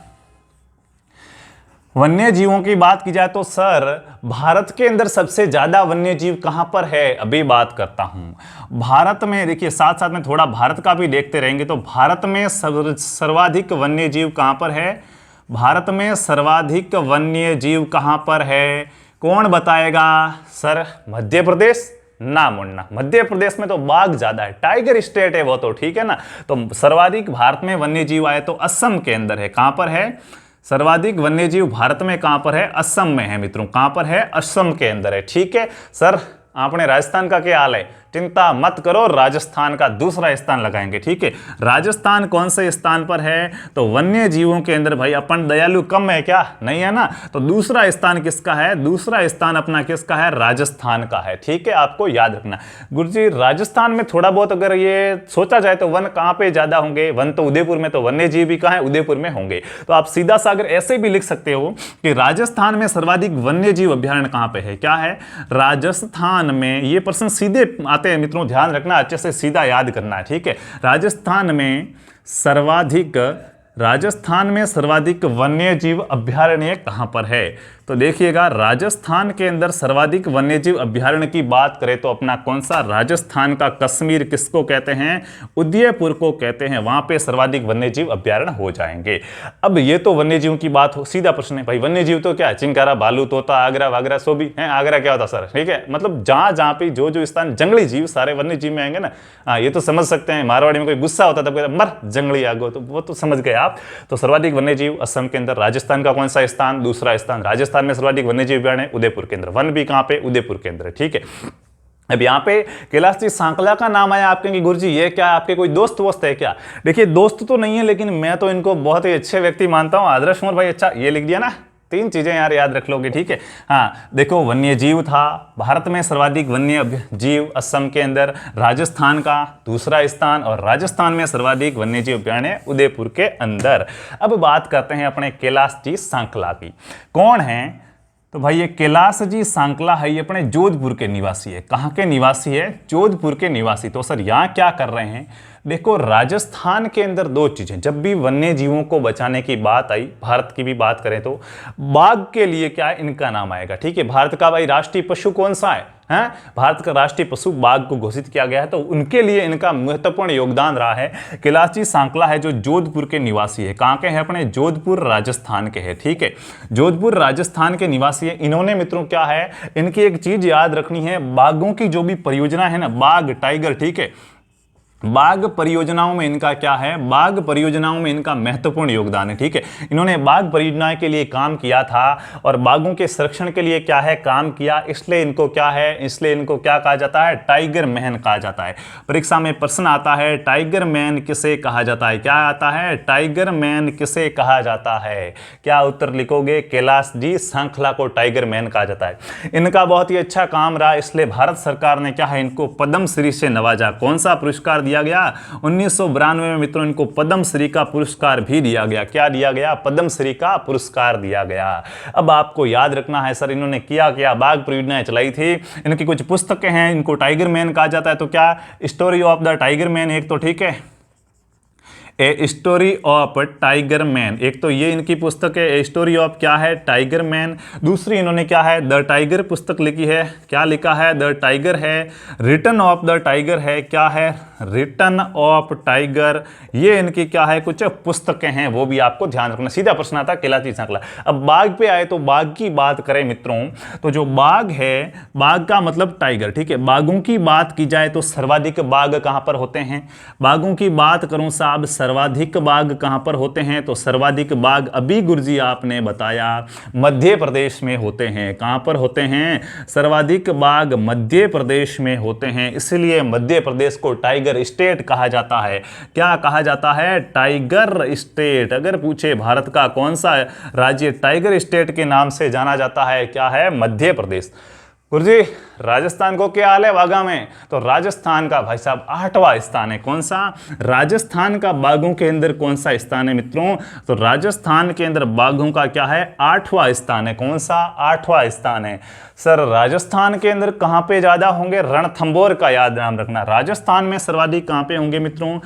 वन्य जीवों की बात की जाए तो सर भारत के अंदर सबसे ज्यादा वन्य जीव कहां पर है, अभी बात करता हूं। भारत में देखिए साथ साथ में थोड़ा भारत का भी देखते रहेंगे, तो भारत में सर्वाधिक वन्य जीव कहां पर है, भारत में सर्वाधिक वन्य जीव कहां पर है, कौन बताएगा सर, मध्य प्रदेश ना मुन्ना, मध्य प्रदेश में तो बाघ ज्यादा है, टाइगर स्टेट है वो तो, ठीक है ना। तो सर्वाधिक भारत में वन्य जीव आए तो असम के अंदर है, कहां पर है, सर्वाधिक वन्यजीव भारत में कहां पर है, असम में है मित्रों, कहां पर है, असम के अंदर है, ठीक है। सर आपने राजस्थान का क्या हाल है, चिंता मत करो, राजस्थान का दूसरा स्थान लगाएंगे, ठीक है। राजस्थान कौन से स्थान पर है, तो वन्य जीवों के अंदर भाई अपन दयालु कम है क्या, नहीं है ना, तो दूसरा स्थान किसका है, दूसरा स्थान अपना किसका है, राजस्थान का है, ठीक है। आपको याद रखना गुरुजी, राजस्थान में थोड़ा बहुत अगर ये सोचा जाए तो वन कहां पे ज्यादा होंगे, वन तो उदयपुर में, तो वन्य जीव भी कहां है, उदयपुर में होंगे। तो आप सीधा सा अगर ऐसे भी लिख सकते हो कि राजस्थान में सर्वाधिक वन्य जीव अभ्यारण्य कहां पे है, क्या है, राजस्थान में। ये प्रश्न सीधे आते हैं मित्रों, ध्यान रखना, अच्छे से सीधा याद करना है, ठीक है। राजस्थान में सर्वाधिक वन्य जीव अभ्यारण्य कहां पर है, तो देखिएगा राजस्थान के अंदर सर्वाधिक वन्यजीव अभ्यारण्य की बात करें तो अपना कौन सा, राजस्थान का कश्मीर किसको कहते हैं, उदयपुर को कहते हैं, वहां पे सर्वाधिक वन्यजीव अभ्यारण्य हो जाएंगे। अब ये तो वन्यजीव की बात हो, सीधा प्रश्न है भाई वन्यजीव तो क्या है, चिंकारा, भालू, तोता, आगरा वागरा सो भी है, आगरा क्या होता सर, ठीक है, मतलब जहां पे जो स्थान जंगली जीव सारे वन्य जीव में आएंगे ना, हाँ ये तो समझ सकते हैं। मारवाड़ी में कोई गुस्सा होता तब कहता मर जंगली आगो, तो वो तो समझ गए आप। तो सर्वाधिक वन्यजीव असम के अंदर, राजस्थान का कौन सा स्थान, दूसरा स्थान राजस्थान में सर्वाधिक वन्यजीव अभ्यारण्य उदयपुर के अंदर, वन भी कहां पे, उदयपुर के अंदर, ठीक है। अब यहाँ पे कैलाश जी सांकला का नाम आया, आप कहेंगे गुरुजी ये क्या, आपके कोई दोस्त वोस्त है क्या, देखिए दोस्त तो नहीं है लेकिन मैं तो इनको बहुत ही अच्छे व्यक्ति मानता हूँ। आदर्श कुमार भाई, अच्छा ये लिख दिया ना, 3 चीजें यार याद रख लोगे, ठीक है। हाँ देखो वन्य जीव था, भारत में सर्वाधिक वन्य जीव असम के अंदर, राजस्थान का दूसरा स्थान, और राजस्थान में सर्वाधिक वन्य जीव अभ्यारण्य उदयपुर के अंदर। अब बात करते हैं अपने कैलाश जी सांकला की, कौन है, तो भाई ये कैलाश जी सांकला है, ये अपने जोधपुर के निवासी है। कहाँ के निवासी है, जोधपुर के निवासी। तो सर यहाँ क्या कर रहे हैं, देखो राजस्थान के अंदर दो चीजें, जब भी वन्य जीवों को बचाने की बात आई, भारत की भी बात करें तो बाघ के लिए क्या है, इनका नाम आएगा। ठीक है, भारत का भाई राष्ट्रीय पशु कौन सा है? भारत का राष्ट्रीय पशु बाघ को घोषित किया गया है, तो उनके लिए इनका महत्वपूर्ण योगदान रहा है। कैलाश जी सांकला है जो जोधपुर के निवासी है, कहां के हैं अपने? जोधपुर राजस्थान के हैं। ठीक है, जोधपुर राजस्थान के निवासी है। इन्होंने मित्रों क्या है, इनकी एक चीज याद रखनी है, बाघों की जो भी परियोजना है ना, बाघ टाइगर, ठीक है, बाघ परियोजनाओं में इनका क्या है, बाघ परियोजनाओं में इनका महत्वपूर्ण योगदान है। ठीक है, इन्होंने बाघ परियोजना के लिए काम किया था और बाघों के संरक्षण के लिए क्या है, काम किया, इसलिए इनको क्या है, इसलिए इनको क्या कहा जाता है, टाइगर मैन कहा जाता है। परीक्षा में प्रश्न आता है, टाइगर मैन किसे कहा जाता है? क्या आता है, टाइगर मैन किसे कहा जाता है? क्या उत्तर लिखोगे? कैलाश जी सांखला को टाइगर मैन कहा जाता है। इनका बहुत ही अच्छा काम रहा, इसलिए भारत सरकार ने क्या है, इनको पद्मश्री से नवाजा। कौन सा पुरस्कार दिया गया? 1992 में मित्रों इनको पद्मश्री का पुरस्कार भी दिया गया। क्या दिया गया? पद्मश्री का पुरस्कार दिया गया। अब आपको याद रखना है सर इन्होंने किया क्या, बाघ परियोजनाएं चलाई थी, इनकी कुछ पुस्तकें हैं, इनको टाइगर मैन कहा जाता है। तो क्या story of the tiger man एक तो, ठीक है, a story of tiger man, एक तो ये इनकी पुस्तक है, ए स्टोरी ऑफ क्या है, टाइगर मैन। दूसरी इन्होंने क्या है, द टाइगर पुस्तक लिखी है। क्या लिखा है? द टाइगर है। रिटर्न ऑफ द टाइगर है। क्या है? Return of tiger. ये इनकी क्या है, कुछ पुस्तकें हैं, वो भी आपको ध्यान रखना। सीधा प्रश्न आता कैलाश जी सांकला। अब बाघ पे आए तो बाघ की बात करें मित्रों, तो जो बाघ है, बाघ का मतलब टाइगर, ठीक है। बाघों की बात की जाए तो सर्वाधिक बाघ कहां पर होते हैं? बाघों की बात करूं साहब, सर्वाधिक बाघ कहां पर होते हैं? तो सर्वाधिक बाघ अभी गुरुजी आपने बताया मध्य प्रदेश में होते हैं। कहां पर होते हैं? सर्वाधिक बाघ मध्य प्रदेश में होते हैं, इसलिए मध्य प्रदेश को टाइगर स्टेट कहा जाता है। क्या कहा जाता है? Tiger state. अगर पूछे भारत का कौन सा राज्य टाइगर स्टेट के नाम से जाना जाता है, क्या है? मध्य प्रदेश। गुरुजी राजस्थान को क्या हाल है बाघा में? तो राजस्थान का भाई साहब 8वां स्थान है। कौन सा? राजस्थान का बाघों के अंदर कौन सा स्थान है मित्रों? तो राजस्थान के अंदर बाघों का क्या है? 8वां स्थान है। कौन सा? 8वां स्थान है। सर राजस्थान के अंदर कहां पे ज्यादा होंगे? रणथंभौर का याद नाम रखना। राजस्थान में सर्वाधिक कहां पे होंगे मित्रों?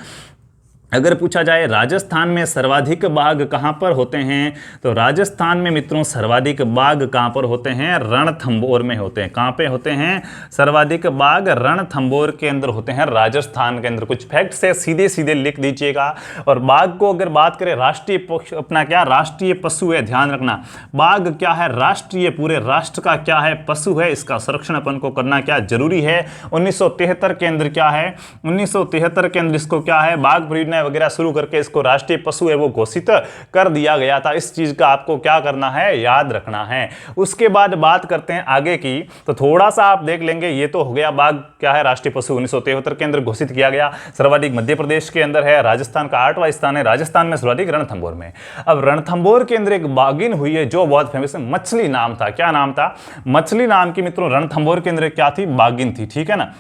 अगर पूछा जाए राजस्थान में सर्वाधिक बाघ कहां पर होते हैं, तो राजस्थान में मित्रों सर्वाधिक बाघ कहां पर होते हैं? रणथंभौर में होते हैं। कहां पे होते हैं? सर्वाधिक बाघ रणथंभौर के अंदर होते हैं, राजस्थान के अंदर। कुछ फैक्ट से सीधे सीधे लिख दीजिएगा। और बाघ को अगर बात करें, राष्ट्रीय अपना क्या राष्ट्रीय पशु है, ध्यान रखना। बाघ क्या है? राष्ट्रीय, पूरे राष्ट्र का क्या है? पशु है। इसका संरक्षण अपन को करना क्या जरूरी है। 1973 के अंदर क्या है? 1973 के अंदर इसको क्या है? बाघ परियोजना वगैरह शुरू करके इसको राष्ट्रीय पशु है वो घोषित कर दिया गया था। इस चीज का आपको क्या करना है? याद रखना है। उसके बाद बात करते हैं आगे की, तो थोड़ा सा आप देख लेंगे। ये तो हो गया बाघ क्या है, राष्ट्रीय पशु 1973 के अंदर घोषित किया गया। सर्वाधिक मध्य प्रदेश के अंदर है, राजस्थान का 8वां स्थान है, राजस्थान में सर्वाधिक रणथंभौर में। अब रणथंभौर के अंदर एक बाघिन हुई है जो बहुत फेमस है, मछली नाम था। क्या नाम था? मछली नाम की मित्रों रणथंभौर के अंदर क्या थी? बाघिन थी। ठीक है ना,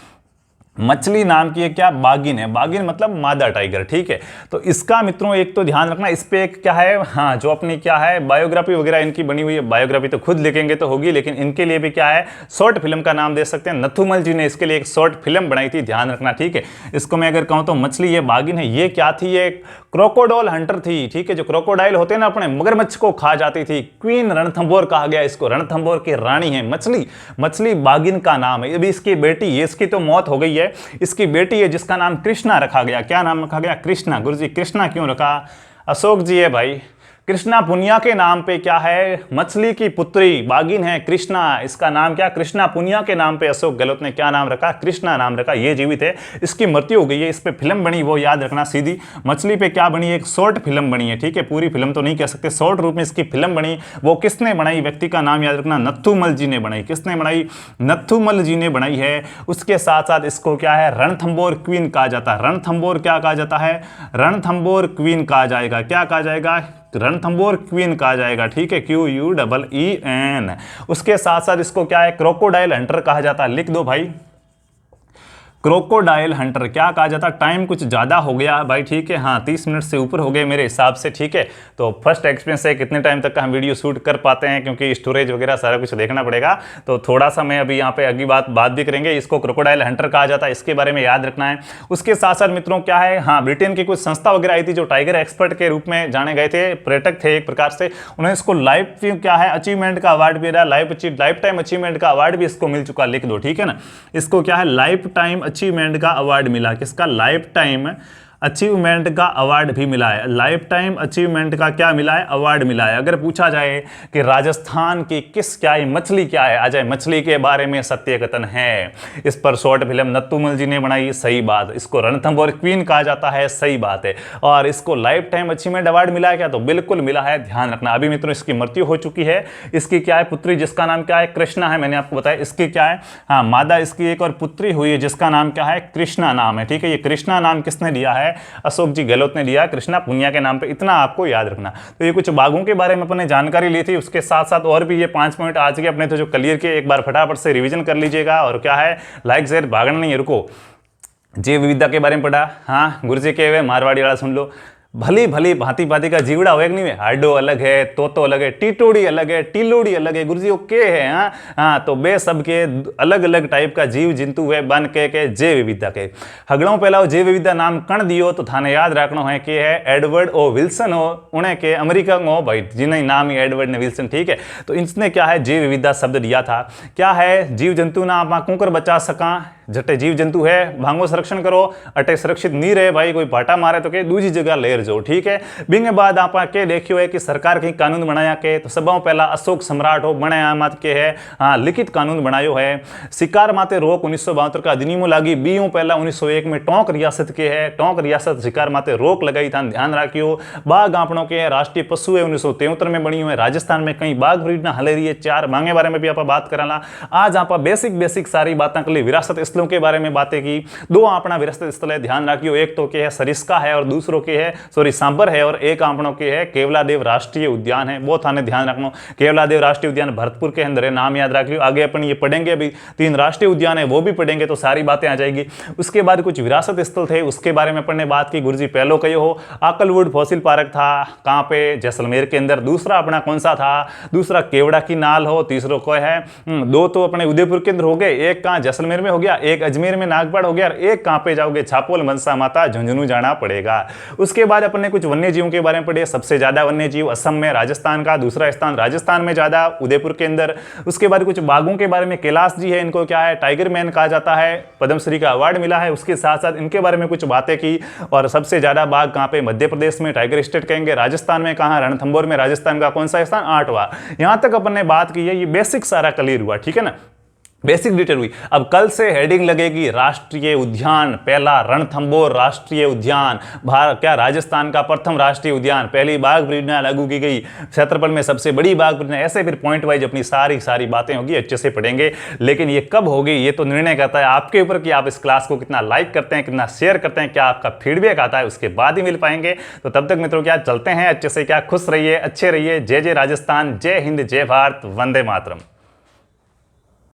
मछली नाम की क्या बाघिन है। बाघिन मतलब मादा टाइगर। ठीक है, तो इसका मित्रों एक तो ध्यान रखना, इस पे एक क्या है, हाँ जो अपनी क्या है बायोग्राफी वगैरह इनकी बनी हुई है। बायोग्राफी तो खुद लिखेंगे तो होगी, लेकिन इनके लिए भी क्या है, शॉर्ट फिल्म का नाम दे सकते हैं। नथुमल जी ने इसके लिए एक शॉर्ट फिल्म बनाई थी, ध्यान रखना। ठीक है, इसको मैं अगर कहूँ तो मछली ये बाघिन है। ये क्या थी? ये क्रोकोडाइल हंटर थी। ठीक है, जो क्रोकोडाइल होते हैं ना अपने मगरमच्छ को खा जाती थी। क्वीन रणथंभौर कहा गया इसको, रणथंभौर की रानी है मछली। मछली बाघिन का नाम है। अभी इसकी बेटी, ये इसकी तो मौत हो गई है, इसकी बेटी है जिसका नाम कृष्णा रखा गया। क्या नाम रखा गया? कृष्णा। गुरुजी कृष्णा क्यों रखा? अशोक जी है भाई। कृष्णा पुनिया के नाम पे क्या है, मछली की पुत्री बाघिन है कृष्णा। इसका नाम क्या? कृष्णा पुनिया के नाम पे अशोक गहलोत ने क्या नाम रखा? कृष्णा नाम रखा। ये जीवित है, इसकी मृत्यु हो गई है। इस पे फिल्म बनी, वो याद रखना। सीधी मछली पे क्या बनी? एक शॉर्ट फिल्म बनी है। ठीक है, पूरी फिल्म तो नहीं कह सकते, शॉर्ट रूप में इसकी फिल्म बनी। वो किसने बनाई? व्यक्ति का नाम याद रखना, नथुमल जी ने बनाई। किसने बनाई? नथुमल जी ने बनाई है। उसके साथ साथ इसको क्या है, रणथंभौर क्वीन कहा जाता है। रणथंभौर क्या कहा जाता है? रणथंभौर क्वीन कहा जाएगा। क्या कहा जाएगा? रणथंभौर क्वीन कहा जाएगा। ठीक है, QUEEN। उसके साथ साथ इसको क्या है, क्रोकोडाइल हंटर कहा जाता है। लिख दो भाई, क्रोकोडाइल हंटर क्या कहा जाता है? टाइम कुछ ज़्यादा हो गया भाई, ठीक है, हाँ 30 मिनट से ऊपर हो गए मेरे हिसाब से, ठीक है। तो फर्स्ट एक्सपीरियंस है कितने टाइम तक का हम वीडियो शूट कर पाते हैं, क्योंकि स्टोरेज वगैरह सारा कुछ देखना पड़ेगा। तो थोड़ा सा मैं अभी यहाँ पे अगली बात भी करेंगे। इसको क्रोकोडाइल हंटर कहा जाता है, इसके बारे में याद रखना है। उसके साथ साथ मित्रों क्या है, हाँ ब्रिटेन की कुछ संस्था वगैरह आई थी जो टाइगर एक्सपर्ट के रूप में जाने गए थे, पर्यटक थे एक प्रकार से, उन्हें इसको लाइफ क्या है अचीवमेंट का अवार्ड भी रहा, लाइफ टाइम अचीवमेंट का अवार्ड भी इसको मिल चुका, लिख दो, ठीक है ना। इसको क्या है, लाइफ टाइम अचीवमेंट का अवार्ड मिला। किसका? लाइफ टाइम अचीवमेंट का अवार्ड भी मिला है। लाइफ टाइम अचीवमेंट का क्या मिला है? अवार्ड मिला है। अगर पूछा जाए कि राजस्थान की मछली क्या है, आ जाए मछली के बारे में सत्य कथन है। इस पर शॉर्ट फिल्म नत्थुमल जी ने बनाई, सही बात। इसको रणथंभौर क्वीन कहा जाता है, सही बात है। और इसको लाइफ टाइम अचीवमेंट अवार्ड मिला है क्या? तो बिल्कुल मिला है, ध्यान रखना। अभी मित्रों इसकी मृत्यु हो चुकी है। इसकी क्या है पुत्री, जिसका नाम क्या है? कृष्णा है, मैंने आपको बताया। इसकी क्या है, हाँ मादा इसकी एक और पुत्री हुई है जिसका नाम क्या है? कृष्णा नाम है, ठीक है। ये कृष्णा नाम किसने दिया है? अशोक जी गहलोत ने दिया, कृष्णा पुनिया के नाम पे, इतना आपको याद रखना। तो ये कुछ बाघों के बारे में अपने जानकारी ली थी, उसके साथ साथ और भी ये 5 पॉइंट आज के अपने तो जो क्लियर के एक बार फटाफट से रिवीजन कर लीजिएगा। और क्या है, लाइक शेयर भागना नहीं है, रुको। जैव विविधता के बारे में पढ़ा, हाँ गुरुजी के हुए मारवाड़ी वाला सुन लो। भली भली भांति भांति का जीवड़ा हो, एक नहीं है, हाडो अलग है, तोतो अलग है, टीटोड़ी अलग है, टीलोड़ी अलग है, गुरुजी ओके है, हाँ तो बे सब के अलग अलग टाइप का जीव जंतु है बन के जैव विविधता के। हगड़ों पहला जैव विविधता नाम कण दियो तो थाने याद रखना है कि है एडवर्ड ओ विल्सन हो, उन्हें के अमेरिका हो भाई, जिन्हें नाम ही एडवर्ड ने विल्सन, ठीक है। तो इसने क्या है जैव विविधता शब्द दिया था। क्या है, जीव जंतु ना आप कुकर बचा सका, जटे जीव जंतु है भांगो संरक्षण करो, अटे सुरक्षित नहीं रहे भाई, कोई भाटा मारे तो के दूसरी जगह लेर जाओ, ठीक है। बिंगे बाद आप के देखियो है कि सरकार कहीं कानून बनाया के, तो सब पहला अशोक सम्राट हो बनाया मत के है, हाँ लिखित कानून बनायो है। शिकार माते रोक 1972 का अधिनियम लागी, बीओ पहला 1901 में टोंक रियासत के है, टोंक रियासत शिकार माते रोक लगाई था, ध्यान रखियो। बाघ आपनों के राष्ट्रीय पशु है 1973 में बनी हुई है। राजस्थान में कई बाघ ब्रीड ना हले रही है, 4 मांगे बारे में भी आप बात कराला। आज आप बेसिक सारी बातें कर ली, विरासत स्थलों के बारे में बातें की। 2 अपना विरासत स्थल है, ध्यान रखियो, एक तो के है सरिस्का है और दूसरों के है सांबर है, और एक आपनों के है केवलादेव राष्ट्रीय उद्यान है, वो थाने ध्यान रखना। केवलादेव राष्ट्रीय उद्यान भरतपुर के अंदर है, नाम याद रखियो। आगे अपन ये पढ़ेंगे, अभी 3 राष्ट्रीय उद्यान है वो भी पढ़ेंगे, तो सारी बातें आ जाएगी। उसके बाद कुछ विरासत स्थल थे, उसके बारे में अपन ने बात की। गुरुजी पहलो कहो हो आकलवुड फॉसिल पार्क था, कहां पे? जैसलमेर के अंदर। दूसरा अपना कौन सा था? दूसरा केवड़ा की नाल हो। तीसरा कोई है, 2 तो अपने उदयपुर के अंदर हो गए, एक कहां जैसलमेर में हो गया, एक अजमेर में नागपाड़ हो गया, और एक कहां पे जाओगे? छापोल मनसा माता झुंझुनू जाना पड़ेगा। उसके बाद अपन ने कुछ वन्य जीवों के बारे में पढ़े। सबसे ज्यादा वन्य जीव असम में, राजस्थान का दूसरा स्थान राजस्थान में ज्यादा, उदयपुर के अंदर। उसके बाद कुछ बाघों के बारे में, कैलाश जी है, इनको क्या है टाइगर मैन कहा जाता है, पद्मश्री का अवार्ड मिला है। उसके साथ साथ इनके बारे में कुछ बातें की। और सबसे ज्यादा बाघ कहां पे? मध्य प्रदेश में, टाइगर स्टेट कहेंगे। राजस्थान में कहां? रणथंभौर में। राजस्थान का कौन सा स्थान? 8वां। यहां तक अपन ने बात की है, ये बेसिक सारा क्लियर हुआ, ठीक है ना, बेसिक डिटेल हुई। अब कल से हेडिंग लगेगी राष्ट्रीय उद्यान। पहला रणथंभौर राष्ट्रीय उद्यान, क्या राजस्थान का प्रथम राष्ट्रीय उद्यान, पहली बाघ परियोजना लागू की गई, क्षेत्रफल में सबसे बड़ी बाघ परियोजना। ऐसे फिर पॉइंट वाइज अपनी सारी बातें होगी, अच्छे से पढ़ेंगे। लेकिन ये कब होगी ये तो निर्णय करता है आपके ऊपर कि आप इस क्लास को कितना लाइक करते हैं, कितना शेयर करते हैं, क्या आपका फीडबैक आता है, उसके बाद ही मिल पाएंगे। तो तब तक मित्रों क्या चलते हैं अच्छे से, क्या खुश रहिए, अच्छे रहिए। जय जय राजस्थान, जय हिंद, जय भारत, वंदे मातरम।